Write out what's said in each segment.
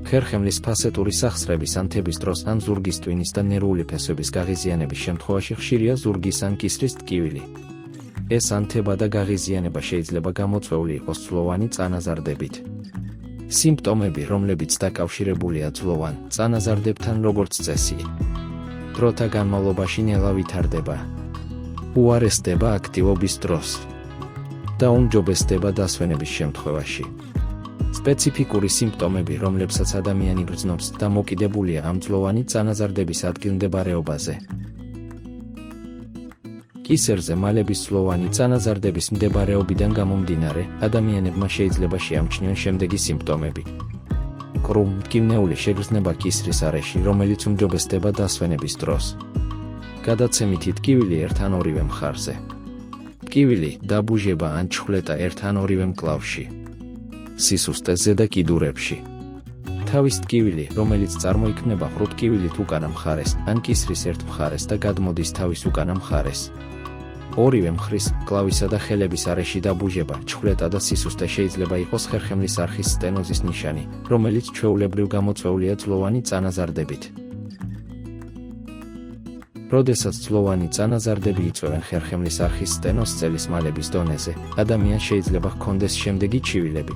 ხერხემლის ფასეტური სახსრების ან თების დროს ან ზურგის ტვინის და ნერვული ფესვების გაღიზიანების შემთხვევაში ხშირია ზურგის ან კისრის ტკივილი. ეს ან თება და გაღიზიანება შეიძლება გამოწვეული იყოს ძვლოვანი წანაზარდებით. სიმპტომები, რომლებიც დაკავშირებულია ძვლოვან წანაზარდებთან, როგორც წესი, დროთა განმავლობაში ნელა ვითარდება, უარესდება აქტივობის დროს და უმჯობესდება დასვენების შემთხვევაში. სპეციფიკური სიმპტომები, რომლებსაც ადამიანი გრძნობს, დამოკიდებულია ამ ძვლოვანი წანაზარდების ადგილმდებარეობაზე. კისერზე მალების ძვლოვანი წანაზარდების მდებარეობიდან გამომდინარე, ადამიანებმა შეიძლება შეამჩნიონ შემდეგი სიმპტომები. კრუ, მტკივნეული შეგრძნება კისრის არეში, რომელიც უმჯობესდება დასვენების დროს. გადაცემითი ტკივილი ერთ ან ორივე მხარზე. ტკივილი, დაბუჟება ან ჩხვლეტა ერთ ან ორივე მკლავში. სისუსტე ზედა კიდურებში. თავის ტკივილი, რომელიც წარმოიქმნება ღრუ ტკივილით უკანა მხარეს, ან კისრის ერთ მხარეს და გადმოდის თავის უკანა მხარეს. ორივე მხრის, მკლავისა და ხელების არეში დაბუჟება, ჩხვლეტა და სისუსტე შეიძლება იყოს ხერხემლის არხის სტენოზის ნიშანი, რომელიც ჩვეულებრივ გამოწვეულია ძვლოვანი წანაზარდებით. როდესაც ძვლოვანი წანაზარდები იწვევენ ხერხემლის არხის სტენოზს წელის მალების დონეზე, ადამიანს შეიძლება ჰქონდეს შემდეგი ჩივილები.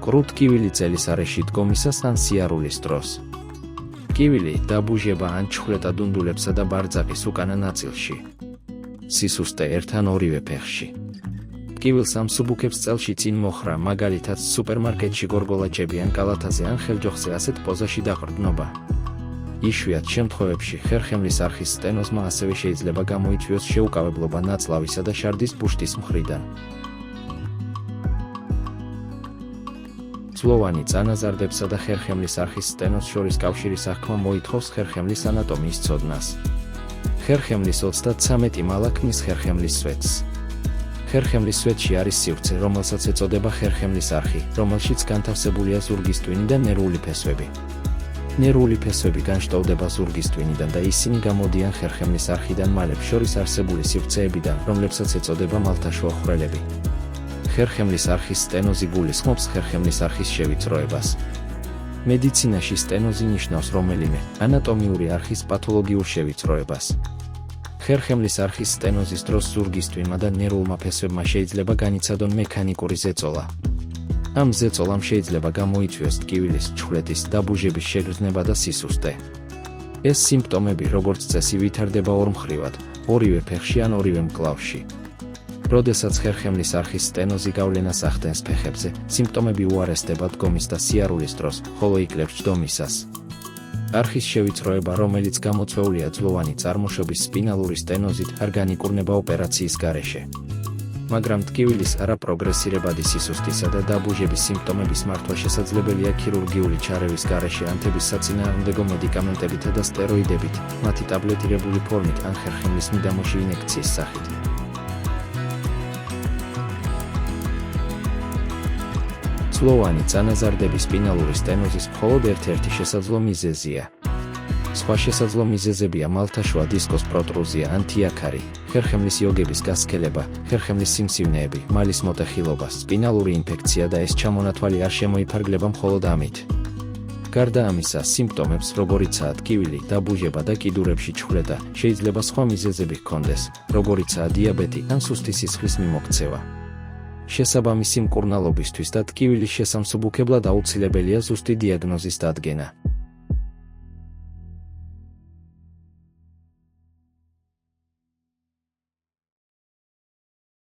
კრუ ტკივილი წელის არეში დგომისას ან სიარულის დროს. ტკივილი, დაბუჟება ან ჩხვლეტა დუნდულებსა და ბარძაყის უკანა ნაწილში. სისუსტე ერთ ან ორივე ფეხში. ტკივილს ამსუბუქებს წელში წინ მოხრა, მაგალითად სუპერმარკეტში გორგოლაჭები ან კალათაზე ან ხელჯოხზე ასეთ პოზაში დაყრდნობა. იშვიათ შემთხვევებში ხერხემლის არხის სტენოზმა ასევე შეიძლება გამოიწვიოს შეუკავებლობა ნაწლავისა და შარდის ბუშტის მხრიდან. ძვლოვანი წანაზარდებსა და ხერხემლის არხის სტენოზს შორის კავშირის აღქმა მოითხოვს ხერხემლის ანატომიის ცოდნას. ხერხემლის 33 მალა ქმნის ხერხემლის სვეტს. ხერხემლის სვეტში არის სივრცე, რომელსაც ეწოდება ხერხემლის არხი, რომელშიც განთავსებულია ზურგის ტვინი და ნერვული ფესვები. ნერვული ფესვები განშტოვდება ზურგის ტვინიდან და ისინი გამოდიან ხერხემლის არხიდან მალებს შორის არსებული სივრცეებიდან, რომლებსაც ეწოდება მალთაშუა ხვრელები. ხერხემლის არხის სტენოზი გულისხმობს ხერხემლის არხის შევიწროებას. მედიცინაში სტენოზი ნიშნავს რომელიმე ანატომიური არხის პათოლოგიურ შევიწროებას. ხერხემლის არხის სტენოზის დროს ზურგის ტვინმა და ნერვულმა ფესვებმა შეიძლება განიცადონ მექანიკური ზეწოლა. ამ ზეწოლამ შეიძლება გამოიწვიოს ტკივილის, ჩხვლეტის, დაბუჟების შეგრძნება და სისუსტე. ეს სიმპტომები, როგორც წესი, ვითარდება ორმხრივად, ორივე ფეხში ან ორივე მკლავში. როდესაც ხერხემლის არხის სტენოზი გავლენას ახდენს ფეხებზე, სიმპტომები უარესდება დგომის და სიარულის დროს, ხოლო იკლებს ჯდომისას. არხის შევიწროება, რომელიც გამოწვეულია ძვლოვანი წარმოშობის სპინალური სტენოზით, არ განიკურნება ოპერაციის გარეშე. მაგრამ ტკივილის არაპროგრესირებადი სისუსტისა და დაბუჟების სიმპტომების მართვა შესაძლებელია ქირურგიული ჩარევის გარეშე ან თების საწინააღმდეგო მედიკამენტებითა და სტეროიდებით, მათი ტაბლეტირებული ფორმით ან ხერხემლის მიდამოში ინექციის სახით. ძვლოვანი წანაზარდების სპინალური სტენოზის მხოლოდ ერთ-ერთი შესაძლო მიზეზია. სხვა შესაძლო მიზეზებია მალთაშუა დისკოს პროტრუზია ან თიაქარი, ხერხემლის იოგების გასქელება, ხერხემლის სიმსივნეები, მალის მოტეხილობა, სპინალური ინფექცია და ეს ჩამონათვალი არ შემოიფარგლება მხოლოდ ამით. გარდა ამისა, სიმპტომებს, როგორიცაა ტკივილი, დაბუჟება და კიდურებში ჩხვლეტა, შეიძლება სხვა მიზეზები ჰქონდეს, როგორიცაა დიაბეტი ან სუსტი სისხლის მიმოქცევა. შესაბამისი მკურნალობისთვის და ტკივილის შესამსუბუქებლად აუცილებელია ზუსტი დიაგნოზის დადგენა.